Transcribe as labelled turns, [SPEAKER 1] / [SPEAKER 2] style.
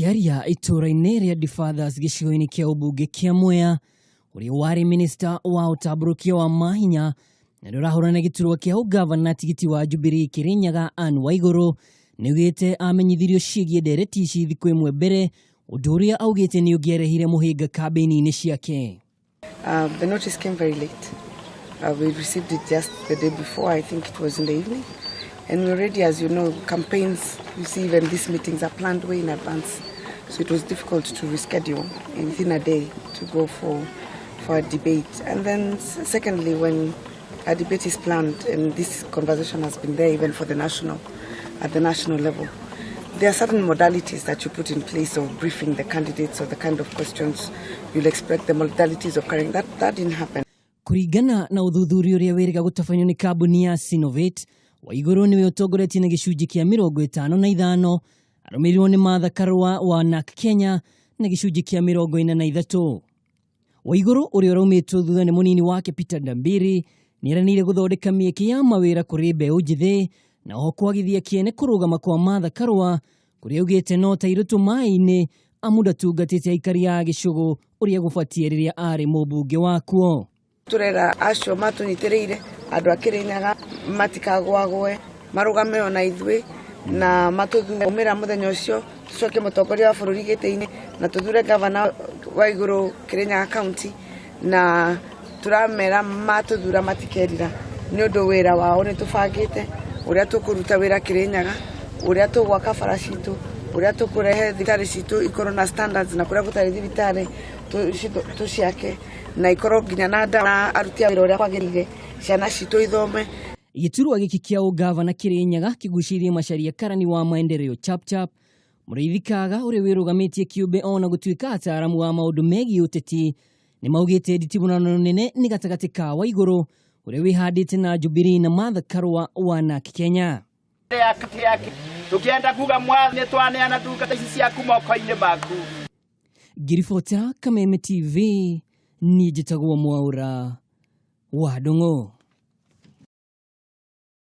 [SPEAKER 1] Akiaria itura-inĩ rĩa Difathers gĩcigo-inĩ kĩa ũmbunge kĩa Mwea, ũrĩa warĩ minista wa ũtambũrũkia wa mahinya na ndũrahũrana gĩturwa kĩa ũgavana tigiti wa Jubilee Kirinyaga Anne Waigũrũ nĩaugĩte amenyithirio ciĩgiĩ ndereti ici thikũ ĩmwe mbere, ũndũ ũrĩa augĩte nĩ ũngĩarehire mũhĩnga kambĩini-inĩ ciake.
[SPEAKER 2] The notice came very late. We received it just the day before. I think it was in the evening. And we already, as you know, campaigns, you see even these meetings are planned way in advance. So it was difficult to reschedule within a day to go for a debate. And then secondly, when a debate is planned, and this conversation has been there even for at the national level, there are certain modalities that you put in place of briefing the candidates or the kind of questions you'll expect, the modalities of carrying that didn't happen.
[SPEAKER 1] Kũringana na ũthuthuria ũrĩa wĩrĩga gũtabanio nĩ kambuni ya Sinovate, Waigũrũ nĩwe ũtongoretie na gĩcunjĩ kĩa 55, arũmĩrĩirwo nĩ Martha Karua wa NARC Kenya na gĩcunjĩ kĩa 43. Waigũrũ ũrĩa ũraumĩtwo thutha nĩ mũnini wake Peter Ndambiri nĩeranĩire gũthondeka mĩeke ya mawĩra kũrĩ mbeũ njĩthĩ na oho kwagithia kĩene kũrũgama kwa Martha Karua kũrĩa augĩte no ta irutu maĩ-inĩ amu ndatungatĩte aikari a gĩcũgũ ũrĩa gũbatie rĩrĩa arĩ mũmbunge wakuo.
[SPEAKER 2] Turera acio matũnyitĩrĩire andũ a Kirinyaga matikagwagwe marũgame ona ithuĩ na matũthumĩra mũthenya ũcio tucoke mũtongoria wa bũrũri gĩtĩ-inĩ na tuthure gavana Waigũrũ Kirinyaga County na turamera matũthura matikerira nĩ ũndũ wĩra wao nĩ tũbangĩte ũrĩa tũkũruta wĩra Kirinyaga, ũrĩa tũgwaka bara citũ, ũrĩa tũkũrehe thibitarĩ citũ ikorwo na standards na kũrĩa gũtarĩ thibitarĩ tũciake na ikorwo nginya na ndawa aruti a wĩra ũrĩa kwagĩrĩire ciana citũ ithome.
[SPEAKER 1] Gĩturwa gĩkĩ kĩa ũgavana Kirinyaga kĩgucĩirie Macharia Karani wa Maendeleo Chapchap, Mũrĩithi Kaga ũrĩa wĩrũgamĩtie kĩũmbe ona gũtuĩka ataaramu wa maũndũ megiĩ ũteti nĩmaugĩte nditimũrano nene nĩ gatagatĩ ka Waigũrũ ũrĩa wĩhandĩte na Jubilee na Martha Karua wa NARC Kenya.
[SPEAKER 3] Tukienda kuga mwathi nĩ twaneana ndungata ici ciaku moko-inĩ maku.
[SPEAKER 1] Ngiribota Kameme TV, niĩ njĩtagwo Mwaũra wa Ndũng'ũ.